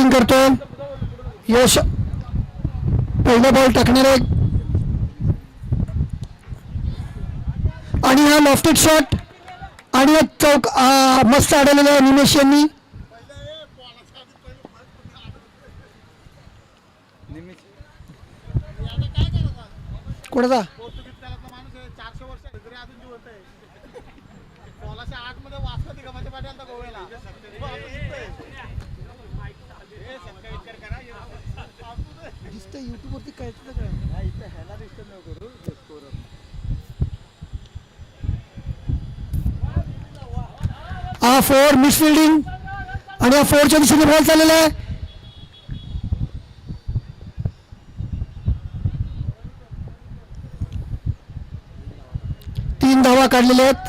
Batting करतोय यश. पहिला ball टाकणारे आणि हा लॉफ्टेड शॉट आणि चौक मस्त अडवलेला आहे निमेश यांनी. कोणाचा युट्यूब वरती काय हा फोर मिसफिल्डिंग आणि हा फोरच्या दिशेने बॉल चाललेला आहे. तीन धावा काढलेल्या आहेत.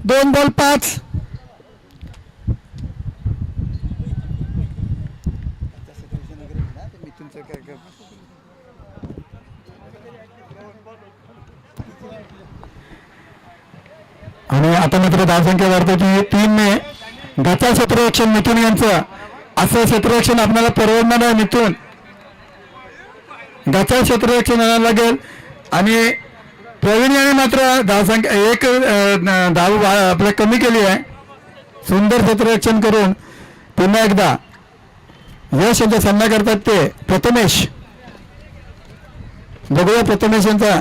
दोन बॉल 5. आणि आता मात्र धावसंख्या वाढते की 3 गचा क्षेत्ररक्षण मिथून यांचं. असं क्षेत्ररक्षण आपल्याला परवडणार आहे. मिथून गचा क्षेत्ररक्षण आणायला लागेल आणि प्रवीण याने मात्र धावसंख्या 1 धाव आपल्या कमी केली आहे. सुंदर क्षेत्ररक्षण करून पुन्हा एकदा यश यांचा सामना करतात ते प्रथमेश. बघूया प्रथमेश यांचा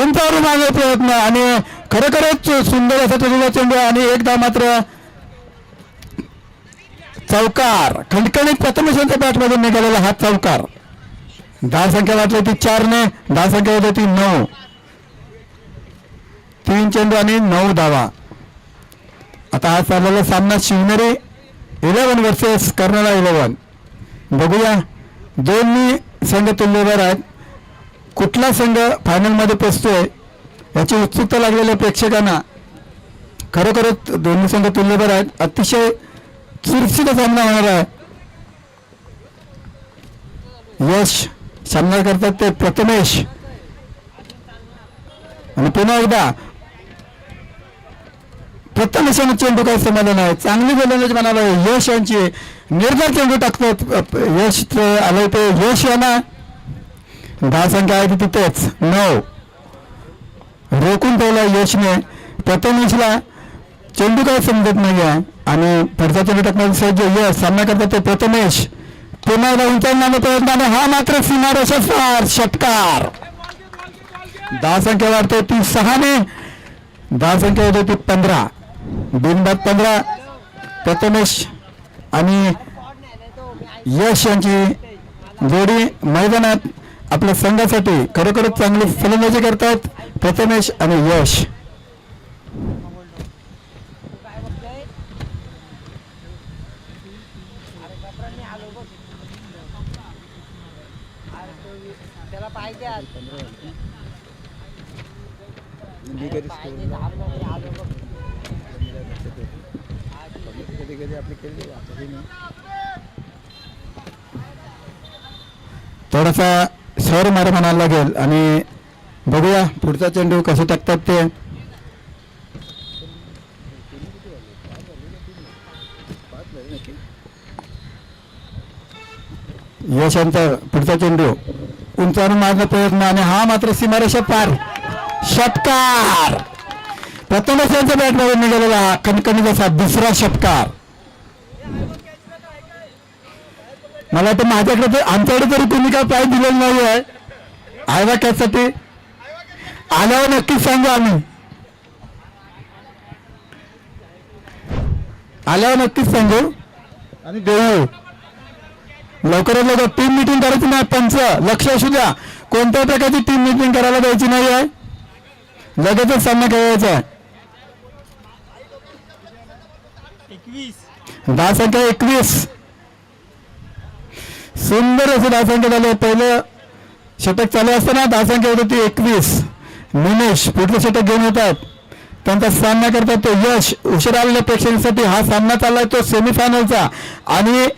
उंचावरून मागे प्रयत्न आणि खरोखरच सुंदर असा चेंडूला चेंडू आणि एकदा मात्र चौकार. खणखणीत प्रथमेश यांच्या बॅटमधून निघालेला हा चौकार. धावसंख्या वाटली ती 4 धावसंख्या होती ती 9. 3 चेंडू आणि 9 धावा. आता हा चाललेला सामना शिवनेरी 11 वर्सेस कर्नाळा 11. बघूया दोन्ही संघ तुल्यबळ आहेत. कुठला संघ फायनलमध्ये पोचतोय याची उत्सुकता लागलेल्या प्रेक्षकांना. खरोखरच दोन्ही संघ तुल्यबळ आहेत. अतिशय चुरशीचा सामना होणार आहे. यश सामना करतात ते प्रथमेश आणि पुन्हा एकदा प्रथमेशाने चेंडू काही समाधान आहे. चांगली गोलंदाजी म्हणाला यश यांची. निर्धार चेंडू टाकतात यश आलं ते यश यांना. धावसंख्या आहे तिथेच 9. रोखून ठेवला यशने. प्रथमेशला चेंडू काही समजत नाही आहे आणि पुढचा चेंडू टाकण्याचा सज्ज यश. सामना करतात ते प्रथमेश. पुन्हा एकदा उंचावण्याचा प्रयत्न आणि हा मात्र सीमारेषेचा षटकार. धावसंख्या वाढते ती 6 धावसंख्या होते ती 15. बिनबाद 15. प्रथमेश आणि यश यांची जोडी मैदानात आपल्या संघासाठी खरोखरच चांगली फलंदाजी करतात प्रथमेश आणि यश. थोडासा सर मार म्हणायला लागेल आणि बघूया पुढचा चेंडू कसे टाकतात ते. यशांचा पुढचा चेंडू उंचावरून मारण्याचा प्रयत्न आणि हा मात्र सीमारेषा पार. षटकार. प्रथमेश यांच्या बॅटमधून निघालेला कणकणीत असा दुसरा षटकार. मला तर माझ्याकडे आमच्याकडे तरी कोणी काय प्राईज दिलेलं नाही आहे. आयवा कॅचसाठी आल्यावर नक्कीच सांगू. आम्ही आल्यावर नक्कीच सांगू आणि देऊ. लवकरात लवकर टीम मिटिंग करायची नाही. पंच लक्ष असू द्या. कोणत्याही प्रकारची टीम मिटिंग करायला द्यायची नाही आहे. लगेचच सामना खेळायचा आहे. धावसंख्या 21. सुंदर असं धावसंख्या झालं. पहिलं षटक चालू असताना धावसंख्या होती 21. निमेश पुढचं षटक घेऊन येतात. त्यांचा सामना करतात तो यश. उशिरा आलेल्या प्रेक्षकांसाठी हा सामना चाललाय तो सेमीफायनलचा आणि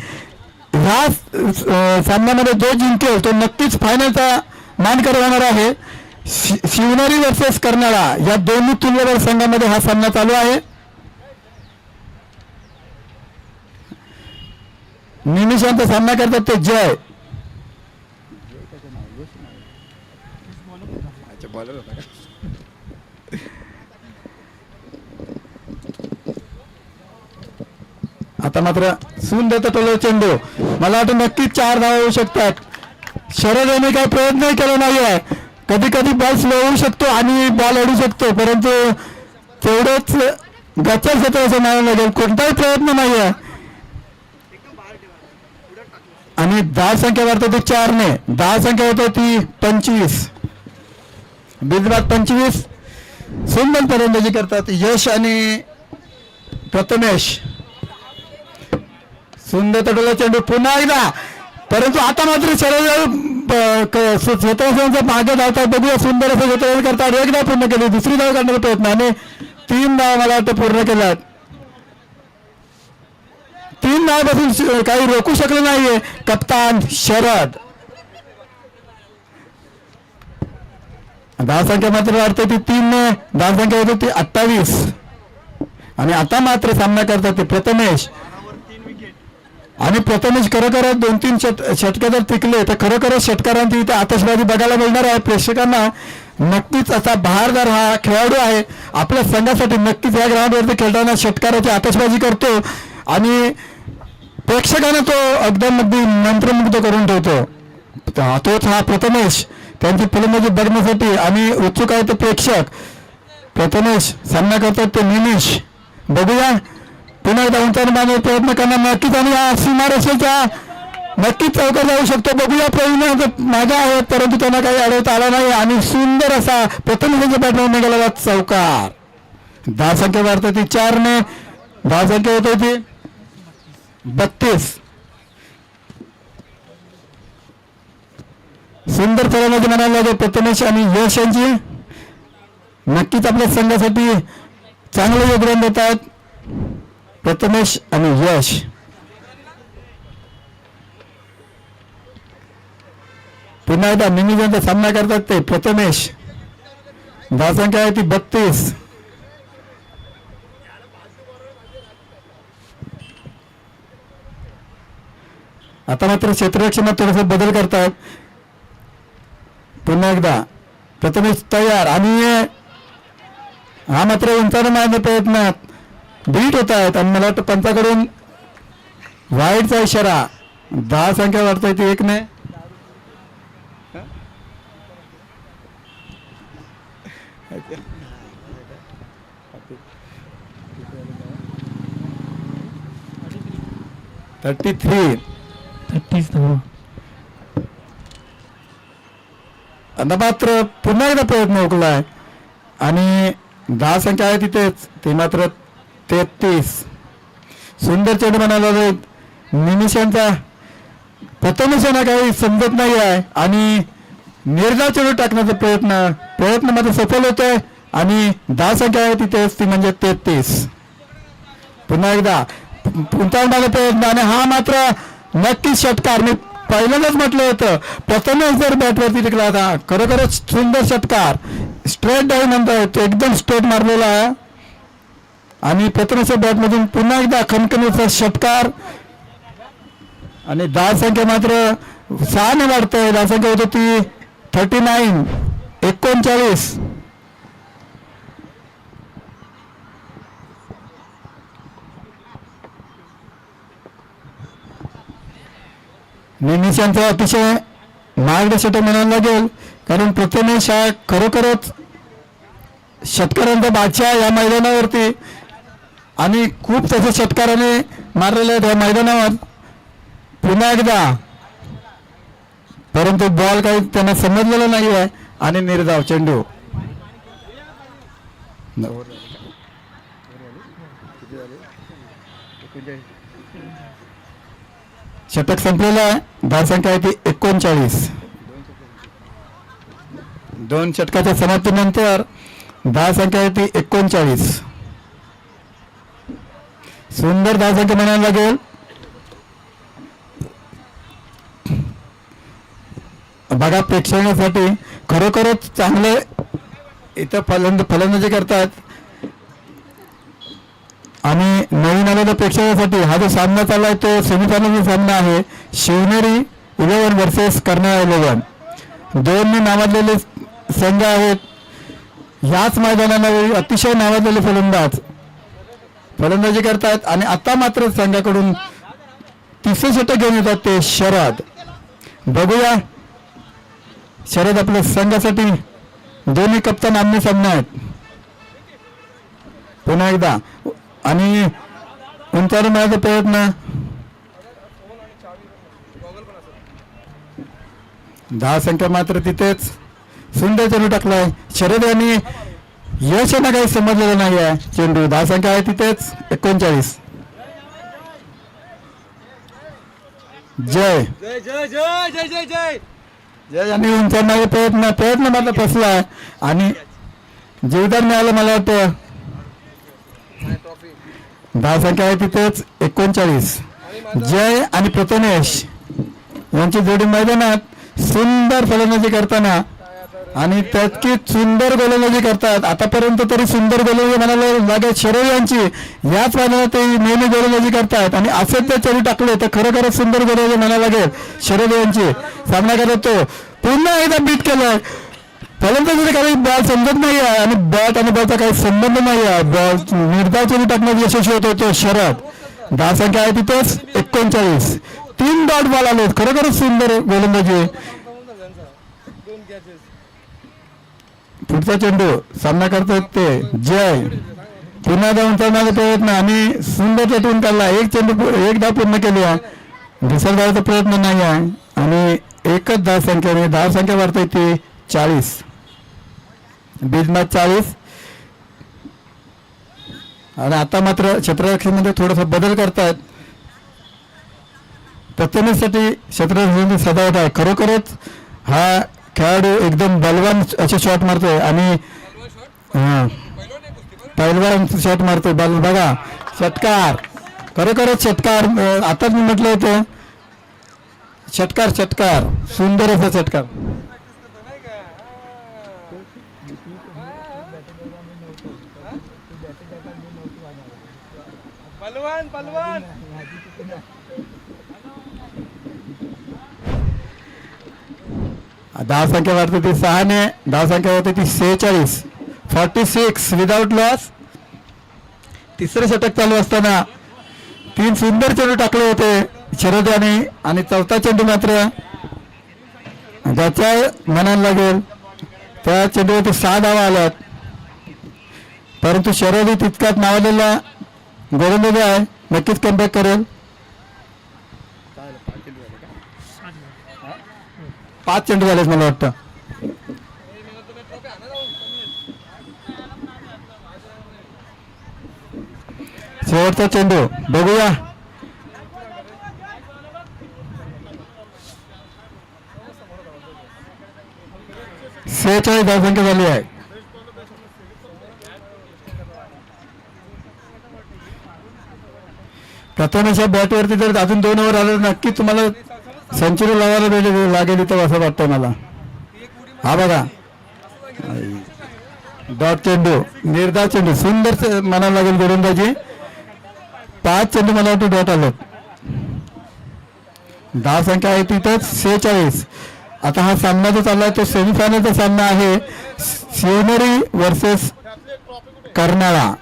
ह्या सामन्यामध्ये जो जिंकेल तो नक्कीच फायनलचा मानकरी होणार आहे. शिवनेरी वर्सेस कर्नाळा या दोन्ही तुल्यबळ संघामध्ये हा सामना चालू आहे. निमिषांचा सामना करतात ते जय. आता मात्र सुंदर टोलो चेंडू. मला वाटतं नक्कीच 4 धावा होऊ शकतात. शरद यांनी काही प्रयत्नही केला नाहीये. कधी कधी बॉल स्लो होऊ शकतो आणि बॉल अडू शकतो, परंतु तेवढंच गच्चर होतं असं म्हणावं लागेल. कोणताही प्रयत्न नाहीये आणि धाव संख्या वाढते ती 4 ने. धाव संख्या होते ती 25. बिंदबाद 25. सुंदर फलंदाजी करतात यश आणि प्रथमेश. सुंदर तटोला चेंडू पुन्हा एकदा, परंतु आता मात्र शरद मागे धावतात. बघूया सुंदर असं शेतकरी करतात. एक धाव पूर्ण केली, दुसरी धाव काढण्याचा प्रयत्न आणि 3 धाव मला वाटतं पूर्ण केल्यात. 3 धावापासून काही रोखू शकले नाहीये कप्तान शरद. धावसंख्या मात्र वाढते ती 3 ने. धावसंख्या होती ती 28 आणि आता मात्र सामना करतात ते प्रथमेश. आणि प्रथमेश खरोखरच 2-3 षटके जर टिकले तर खरोखरच षटकारांची इथे आतषबाजी बघायला मिळणार आहे प्रेक्षकांना. नक्कीच असा बहारदार हा खेळाडू आहे. आपल्या संघासाठी नक्कीच या ग्राउंडवरती खेळताना षटकाराची आतषबाजी करतो आणि प्रेक्षकांना तो एकदम अगदी मंत्रमुग्ध करून ठेवतो. तोच हा प्रथमेश. त्यांची फलंदाजी बघण्यासाठी आणि उत्सुक आहे ते प्रेक्षक. प्रथमेश सामना करतात ते निमिष. बघूया पुन्हा एकदा उंचावून बांधण्याचा प्रयत्न करणार नक्कीच आणि या सीमारेषेच्या नक्कीच चौकार जाऊ शकतो. बघूया प्रवीण मागे आहेत, परंतु त्यांना काही अडवता आला नाही आणि सुंदर असा प्रथमेशच्या बॅटमॅन निघालेला चौकार. धावसंख्या वाढते ती 4 ने. धावसंख्या होते ती 32. सुंदर फलंदाजी म्हणायला लागेल प्रथमेश आणि यश यांची. नक्कीच आपल्या संघासाठी चांगलं योगदान देतात प्रथमेश आणि यश. पुन्हा एकदा निमिषांचा सामना करतात ते प्रथमेश. धावसंख्या आहे ती 32. आता मात्र क्षेत्ररक्षणात थोडासा बदल करतात. पुन्हा एकदा प्रथमेश तयार आणि हा मात्र उंचावून मारण्याचा प्रयत्नात बीट होत आहेत आणि मला वाटतं पंचाकडून वाईटचा इशारा. धावसंख्या वाढता येते 1 ने. आता मात्र पुन्हा एकदा प्रयत्न हुकलाय आणि धावसंख्या आहे तिथेच ते मात्र 33. सुंदर चेंडू म्हणाला निमिषांचा. प्रथमेशांना काही समजत नाही आहे आणि निर्धाव चेंडू टाकण्याचा प्रयत्न मात्र सफल होतोय आणि धावसंख्या आहे तिथेच ती म्हणजे 33. पुन्हा एकदा उंचावण्याचा प्रयत्न आणि हा मात्र नक्कीच षटकार. मी पहिल्यांदाच म्हटलं होतं प्रथमेश जर बॅटवरती टिकला होता. खरोखरच सुंदर षटकार. स्ट्रेट डाऊन नंतर एकदम स्ट्रेट मारलेला आहे आणि प्रथमेशच्या बॅटमधून पुन्हा एकदा खणखणीचा षटकार आणि धावसंख्या मात्र 6 ने वाढतंय. धावसंख्या होती ती 39. निमिषांचा अतिशय मार्ग षटक म्हणायला लागेल कारण प्रथमेश हा खरोखरच षटकारांचा बादशाह या मैदानावरती आणि खूप तसे षटकाराने मारलेले आहेत या मैदानावर. पुन्हा एकदा परंतु बॉल काही त्यांना समजलेला नाही आहे आणि निर्धाव चेंडू. षटक संपलेलं आहे. धावसंख्या आहे ती 39. 2 षटकाच्या समाप्तीनंतर धावसंख्या आहे ती 39. सुंदर धावसंख्या म्हणायला लागेल. बघा प्रेक्षकांसाठी खरोखरच चांगले इथं फलंदाजी करतात आणि नवीन नवीन आलेल्या प्रेक्षकांसाठी हा जो सामना चालला आहे तो सेमीफायनलचा सामना आहे. शिवनेरी 11 वर्सेस कर्नाळा 11. दोन नावाजलेले संघ आहेत. ह्याच मैदानावर अतिशय नावाजलेले फलंदाजी करतात आणि आता मात्र संघाकडून तिसरे षटक घेऊन येतात ते शरद. बघूया शरद आपल्या संघासाठी दोन्ही कप्तान आमने सामने आहेत. पुन्हा एकदा आणि उंचावून मिळायचा प्रयत्न. 10 संख्या मात्र तिथेच सुंदर चेंडू टाकलाय. शरद यांनी यश यांना काही समजलेलं नाही आहे. चेंडू 10 संख्या आहे तिथेच. 39. जय जय जय जय जय जय जय जय यांनी उंचावण्याचा प्रयत्न मात्र फसलाय आणि जीवदान मिळालं मला वाटतं. 10 संख्या आहे तिथेच. 39. जय आणि प्रथमेश यांची जोडी मैदानात सुंदर फलंदाजी करताना आणि तितकीच सुंदर गोलंदाजी करतात. आतापर्यंत तरी सुंदर गोलंदाजी म्हणायला लागेल शरद यांची. याच मैदानात ते नेहमी गोलंदाजी करतात आणि असेच ते चेंडू टाकले तर खरोखरच सुंदर गोलंदाजी म्हणायला लागेल शरद यांची. सामना करत तो पुन्हा एकदा बीट केलाय. फलंदाजीला काही बॉल समजत नाही आहे आणि बॅट आणि बॉलचा काही संबंध नाही आहे. बॉल निर्धाव चेंडू टाकण्यात यशस्वी होत होतो शरद. 10 संख्या आहे तिथेच. 39. 3 डॉट बॉल आले. खरोखरच सुंदर गोलंदाजी. पुढचा चेंडू सामना करतात ते जय. पुन्हा जाऊन चालण्याचा प्रयत्न आणि सुंदर चेंडून काढला. एक धाव पूर्ण केली आहे. दुसऱ्या धावाचा प्रयत्न नाही आहे आणि एकच 10 संख्येने 10 संख्या वाढता येते 40. बीजमॅच 40. आणि आता मात्र क्षेत्ररक्षणामध्ये थोडासा बदल करतात. प्रथमेशसाठी क्षेत्ररक्षणाची सजावट आहे. खरोखरच हा खेळाडू एकदम बलवान असे शॉट मारतोय आणि पैलवान शॉट मारतोय. बघा षटकार. खरोखरच षटकार. आताच मी म्हटलं होतं षटकार सुंदर असा षटकार. पलवान पलवान 10 संख्या वाढते ती 6 ने. 10 संख्या वाढते ती 46. 46 विदाउट लॉस. तिसरे षटक चालू असताना 3 सुंदर चेंडू टाकले होते शरद याने आणि चौथा चेंडू मात्र ज्याच्या म्हणायला लागेल त्या चेंडूवरती 6 धावा आल्यात. परंतु शरद ही तितकाच नावाजलेला गोलंदाज आहे. नक्कीच कमबॅक करेल. 5 चेंडू झालेत मला वाटतं. शेवटचा चेंडू बघूया. सेहेचाळीस धावसंख्या झाली आहे. प्रथमेशच्या बॅटवरती जर अजून 2 ओव्हर आले नक्की तुम्हाला सेंचुरी लावायला लागेल इथं असं वाटतंय मला. हा बघा डॉट चेंडू निर्धाव चेंडू सुंदर म्हणायला लागेल गोलंदाजी. 5 चेंडू मला वाटतं डॉट आलेत. 10 संख्या आहे तिथंच. 46. आता हा सामना जो चाललाय तो सेमीफायनलचा सामना आहे. शिवनेरी वर्सेस कर्नाळा.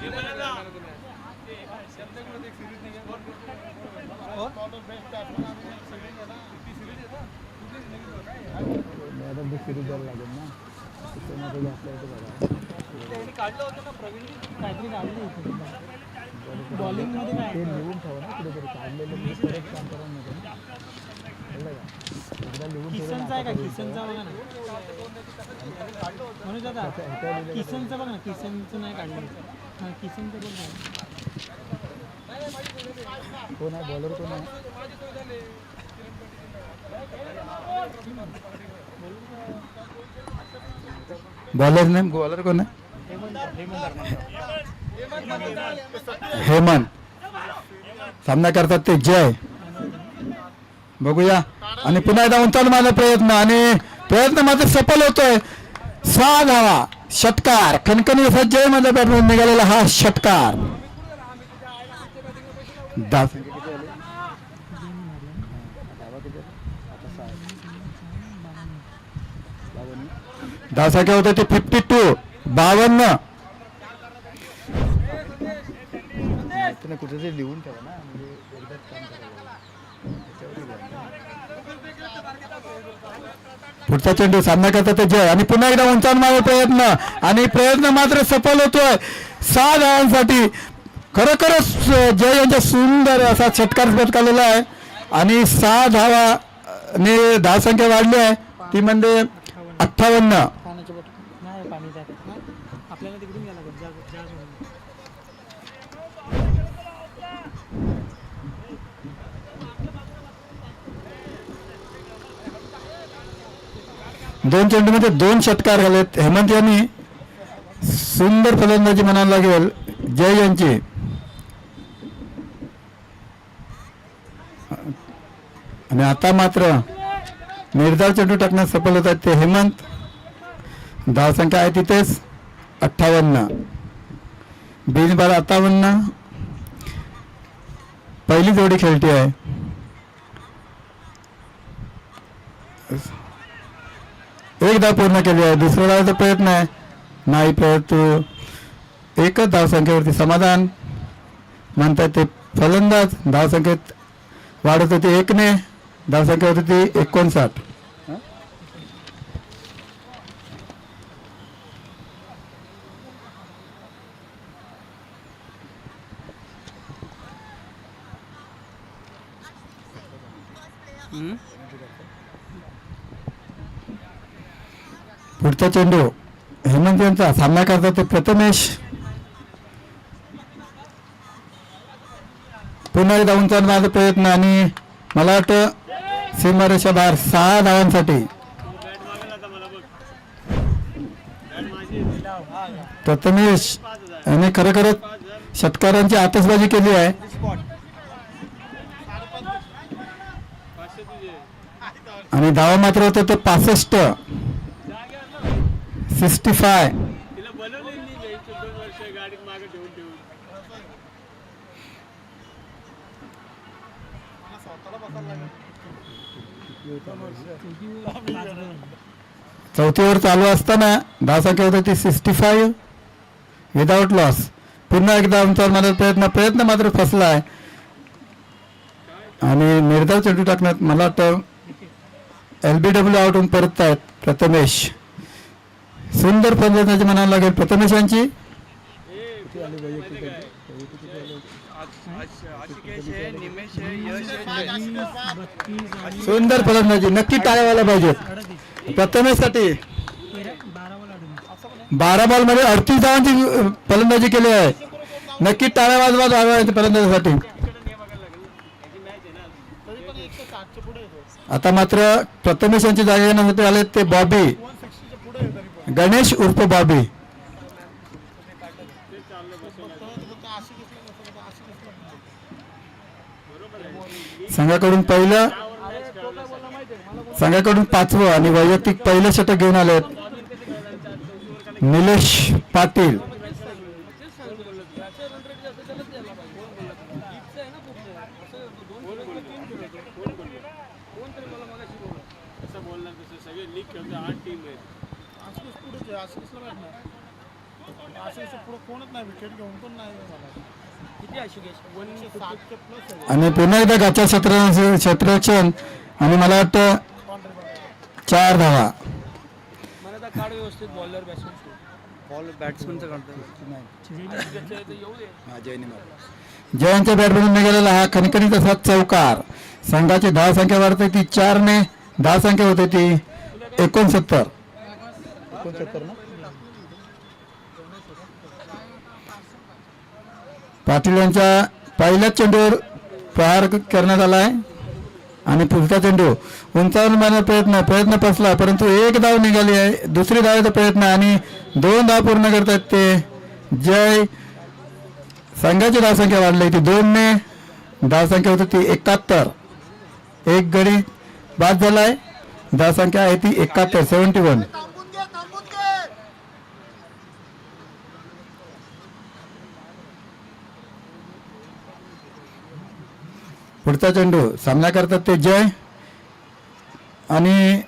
बॉलिंग मध्ये काय लिहून ठेवा ना कुठेतरी काढलेलं मी परत काम करा किसनचा आहे का किसनचा बघा ना म्हणून दादा किसनचा बघा ना किसनचं नाही काढलं. हां किसनचं बघ कोण आहे बॉलर कोण आहे. बॉलर नाही बॉलर कोण आहे. हेमंत. सामना करतात ते जय. बघूया आणि पुन्हा एकदा उंचावून माझा प्रयत्न आणि प्रयत्न मात्र सफल होतोय. 6 धावा. षटकार. खणखणी असा जय माझ्या बॅटमधून निघालेला हा षटकार. दा धावसंख्या होते ते 52 52. कुठेतरी लिहून ठेवा ना, म्हणजे एकदाच काम करावं. पुढचा चेंडू सामना करतात ते जय आणि पुन्हा एकदा उंचावून मागे प्रयत्न आणि प्रयत्न मात्र सफल होतोय 6 धावांसाठी. खरोखरच जय यांचा सुंदर असा षटकार पटकावलेला आहे आणि 6 धावाने धावसंख्या वाढली आहे ती म्हणजे 58. पाण्याच्या बॉटल नाही, पाणी जात आपल्याला तिकडून घ्यायला लागेल. जा जा सोडून. दोन चेंडूमध्ये 2 षटकार झालेत. हेमंत यांनी सुंदर फलंदाजी म्हणावं लागेल जय यांची. आणि आता मात्र निर्धार चेंडू टाकण्यात सफल होत आहेत ते हेमंत. धावसंख्या आहे तिथेच 58. बिनबाद 58. पहिली जोडी खेळती आहे. एक धाव पूर्ण केली आहे. दुसऱ्या धावाचा प्रयत्न आहे नाही, परंतु एकच धावसंख्येवरती समाधान म्हणतात ते फलंदाज. धावसंख्येत वाढत होती 1 ने. धावसंख्या होती ती 59. पुढचा चेंडू हेमंत यांचा. सामना करतात ते प्रथमेश. पुन्हा एकदा उंचावण्याचा प्रयत्न आणि मला वाटतं सीमारेषा बाहेर 6 धावांसाठी. प्रथमेश यांनी खरोखरच षटकारांची आतषबाजी केली आहे. आणि धावा मात्र होते ते 65. 65. चौथी ओव्हर चालू असताना धावसंख्या होती ती 65 विदाउट लॉस. पुन्हा एकदा उंचावर प्रयत्न मात्र फसला आहे आणि निर्धाव चेंडू टाकण्यात मला वाटतं LBW आउटहून परत आहेत प्रथमेश. सुंदर फलंदाजी म्हणावं लागेल प्रथमेश यांची. सुंदर फलंदाजी नक्की टाळ्या व्हायला पाहिजेत प्रथमेशसाठी. 12 बॉल मध्ये 38 धावांची फलंदाजी केली आहे. नक्की टाळ्या वाजवा फलंदाजीसाठी. आता मात्र प्रथमेश यांची जागा घेण्यासाठी आले ते बॉबी गणेश उर्फ बॉबी. संघाकडून पहिलं, संघाकडून 5वं आणि वैयक्तिक पहिलं षटक घेऊन आलेत निलेश पाटील. आणि पुन्हा एकदा गच्चा क्षेत्ररक्षण आणि मला वाटतं 4 धावा. जयांच्या बॅटमधून निघालेला हा खणखणीत असा चौकार. संघाची धावसंख्या वाढते ती 4 ने. धावसंख्या होते ती 69. पाटील यांच्या पहिल्याच चेंडूवर प्रहार करण्यात आला आहे आणि पुढचा चेंडू उंचावून मारण्याचा प्रयत्न फसला, परंतु 1 धाव निघाली आहे. दुसरी धावेचा प्रयत्न आणि 2 धाव पूर्ण करतात ते जय. संघाची धावसंख्या वाढली ती 2 ने. धावसंख्या होती ती 71. एक गडी बाद झालाय. धावसंख्या आहे ती 71 71. पुढचा चेंडू सामना करतात ते जय आणि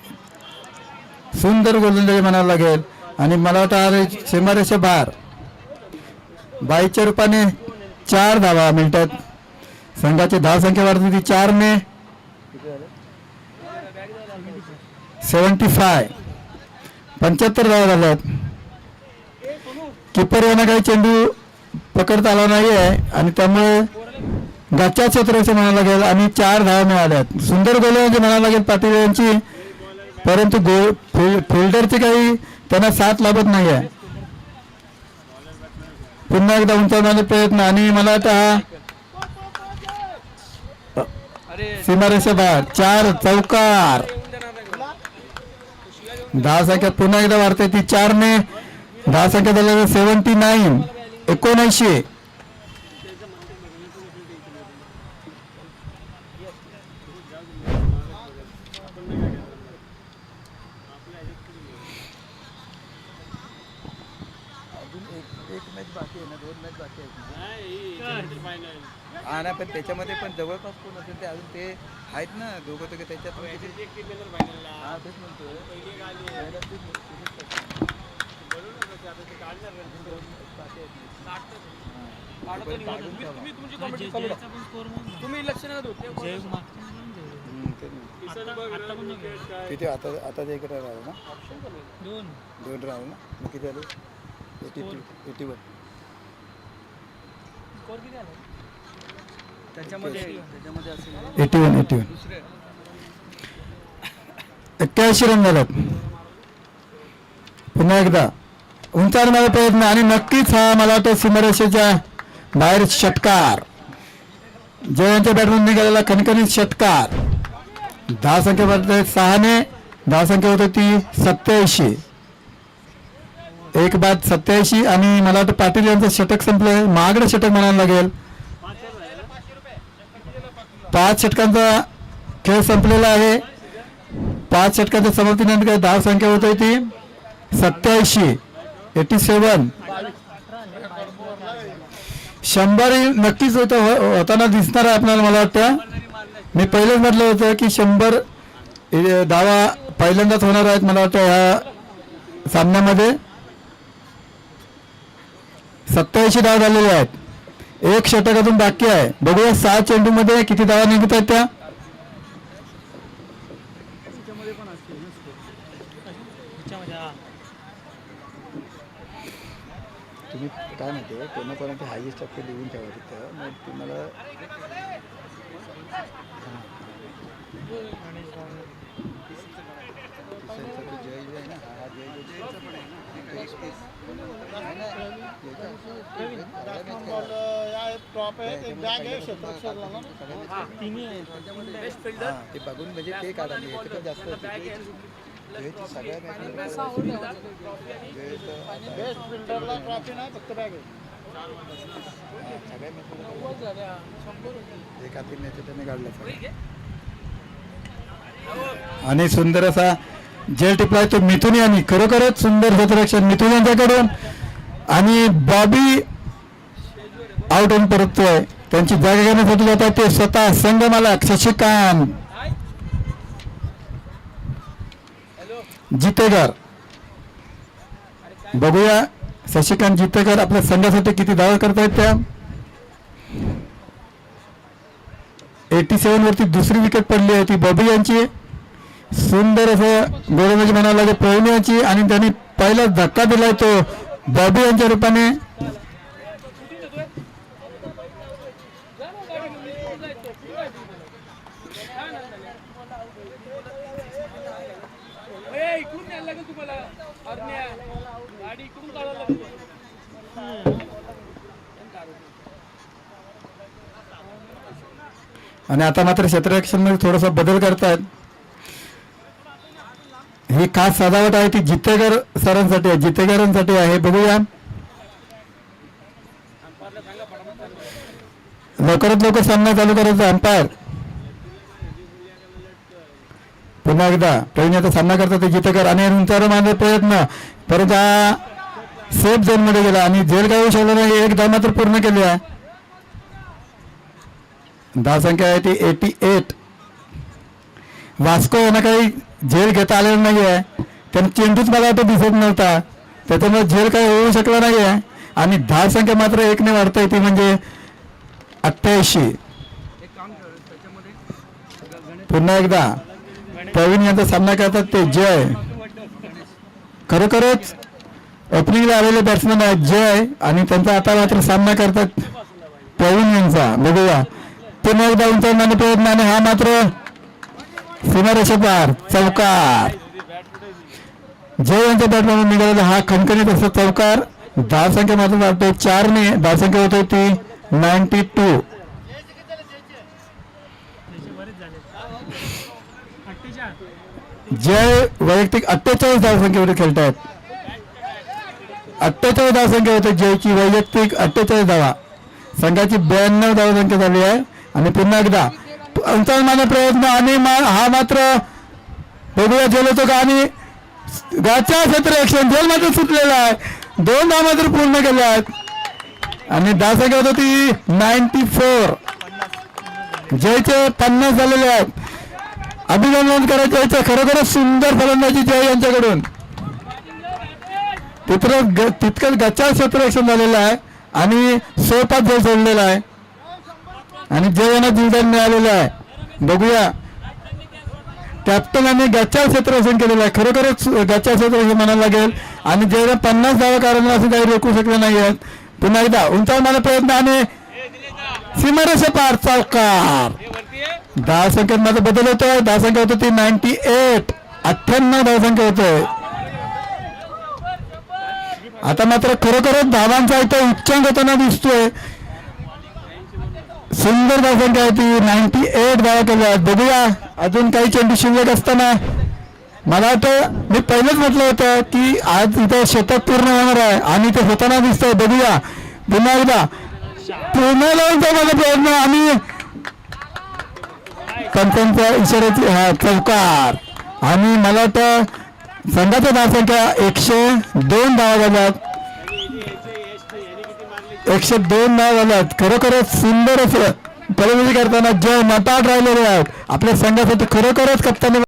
सुंदर गोलंदाजी म्हणावं लागेल आणि मला वाटतं सीमारेषा बार 22च्या रूपाने 4 धावा मिळतात. संघाची धाव संख्या वाढते ती 4 ने 75 75 धावा झाल्यात. किपर यांना काही चेंडू पकडता आला नाही आहे आणि त्यामुळे गच्च्या क्षेत्राचे म्हणावं लागेल आणि 4 धावा मिळाल्यात. सुंदर गोलंदाजी म्हणावं लागेल पाटील यांची, परंतु फिल्डरची काही त्यांना साथ लाभत नाही आहे. पुन्हा एकदा उंचावण्याचा प्रयत्न आणि मला वाटतं हा सीमारेषा बाहेर 4 चौकार. धाव संख्या पुन्हा एकदा वाढते ती 4 ने. धाव संख्या झालेली 79 79. हा ना, पण त्याच्यामध्ये पण जवळपास कोण असेल ते अजून ते आहेत ना दोघं दोघे त्याच्यात पण हा तेच म्हणतोय. तुम्ही लक्ष नका देऊ. जय मागच्या किती आता आता ते इकडे राहिलं ना, 2 राहिलं ना, मग किती आले 81. त्याच्यामध्ये असेल 81 81 रन झाल्यात. पुन्हा एकदा उंचावण्याचा प्रयत्न आणि नक्कीच हा मला वाटतं सीमारेषेच्या बाहेर षटकार. जयांच्या बॅटमधून निघालेला खणखणीत षटकार. धाव संख्या वाढते 6 ने. धाव संख्या होते ती 87. 1 बाद 87 आणि मला वाटतं पाटील यांचं षटक संपलंय. महागडं षटक म्हणायला लागेल. 5 षटकांचा खेळ संपलेला आहे. 5 षटकांच्या समाप्तीनंतर धाव संख्या होते ती 87. 87. 100 नक्कीच होताना दिसणार आहे आपल्याला. मला वाटतं मी पहिलेच म्हटलं होतं की 100 धावा पहिल्यांदाच होणार आहेत मला वाटतं ह्या सामन्यामध्ये. 87 धावा झालेल्या आहेत. 1 षटक अजून बाकी आहे. बघूया 6 चेंडूमध्ये किती धावा निघत आहेत त्या. तुम्ही काय म्हणते कोणापर्यंत हायेस्ट टक्के लिहून ठेवा तिथं, मग तुम्हाला जय आहे ना, हा जय ते बघून म्हणजे ते काढा जास्त सगळ्या आणि सुंदर असा जेल टिपलाय तो मिथुन यांनी. खरोखरच सुंदर क्षेत्ररक्षण मिथुन यांच्याकडून आणि बॉबी आउट होऊन परततोय. त्यांची जागा घेण्यासाठी जातात ते स्वतः संघ मालक शशिकांत जितेकर. बघूया शशिकांत जितेकर आपल्या संघासाठी किती धावा करतायत त्या. 87 वरती दुसरी विकेट पडली आहे ती बॉबी यांची. सुंदर असं गोलंदाजी म्हणावं लागेल पवनी यांची आणि त्यांनी पहिला धक्का दिलाय तो बॉबी यांच्या रूपाने. इकडून यायला लागेल तुम्हाला. गाडी इकडून काढायला लागेल. आणि आता मात्र क्षेत्ररक्षण मध्ये थोडासा बदल करतायत. ही खास सजावट आहे ती जितेकर सरांसाठी आहे, जितेकरांसाठी आहे. बघूया लवकरात लवकर सामना चालू करायचा. अंपायर पुन्हा एकदा पहिल्याचा सामना करतात ते जितेकर आणि उंचावर मारण्याचा प्रयत्न, परंतु हा सेफ झोन मध्ये गेला आणि झेल काय होऊ शकला नाही. 1 धाव मात्र पूर्ण केली आहे. धावसंख्या आहे ती 88. वास्को यांना काही झेल घेता आलेला नाही आहे. त्यांना चेंडूच मला वाटतं दिसत नव्हता, त्याच्यामुळे झेल काही होऊ शकला नाही आहे. आणि धावसंख्या मात्र 1ने वाढता येते म्हणजे 88. पुन्हा एकदा प्रवीण यांचा सामना करतात ते जय. खरोखरच ओपनिंगला आलेले बॅट्समन आहेत जय, आणि त्यांचा आता मात्र सामना करतात प्रवीण यांचा. बघूया पुन्हा एकदा उंचावण्याने प्रयत्न, आणि हा मात्र सीमारेषा पार चौकार. जय यांच्या बॅटमधून निघालेला हा खणखणीत असा चौकार. धावसंख्या मात्र वाटते 4ने. धावसंख्या होते ती 92. जय वैयक्तिक 48 धावसंख्येवर खेळत आहेत. 48 धावसंख्या होते जयची, वैयक्तिक 48 धावा. संघाची 92 धावसंख्या झाली आहे. आणि पुन्हा एकदा अंतर्माने प्रयत्न, आणि हा मात्र बघूया झेल होतो का, आणि गाच्या क्षेत्ररक्षण झेल मात्र सुटलेला आहे. 2 धावा मात्र पूर्ण केल्या आहेत, आणि धावसंख्या होती ती 94. जयचे 50 झालेले आहेत. अभिनंदन करायचं. खरोखरच सुंदर फलंदाजी जय यांच्याकडून. तितकंच गच्चा क्षेत्ररक्षण झालेलं आहे, आणि 105 जय सोडलेला आहे, आणि जय यांना जीवदान मिळालेलं आहे. बघूया कॅप्टनाने गच्चा क्षेत्ररक्षण केलेलं आहे. खरोखरच गच्चा क्षेत्ररक्षण म्हणायला लागेल, आणि जयला 50 धावा कारण असं काही रोखू शकले नाही आहेत. पुन्हा एकदा उंचावण्याचा प्रयत्न, आणि सीमारेषा पार चौकार. धावसंख्येत माझा बदल होतोय. धावसंख्या होती ती 98. 98 धावसंख्या होतोय. आता मात्र खरोखरच धावांचा इथं उच्चांक होताना दिसतोय. सुंदर धावसंख्या आहे ती 98 धावा केल्या आहेत. बघूया अजून काही चेंडू शिल्लक असताना. मला वाटतं मी पहिलेच म्हटलं होतं की आज इथं शतक पूर्ण होणार आहे, आणि ते होताना दिसतंय. बघूया पुन्हा एकदा पूर्ण लावूनचा माझा प्रयत्न, आणि पंचांच्या इशाऱ्याची हा चौकार. आणि मला वाटतं संघाची धावसंख्या 102 धावा झाल्यात. 102 धावा झाल्यात. खरोखरच सुंदर असं फलंदाजी करताना जय नटाट राहिलेले आहेत. आपल्या संघासाठी खरोखरच कप्तानी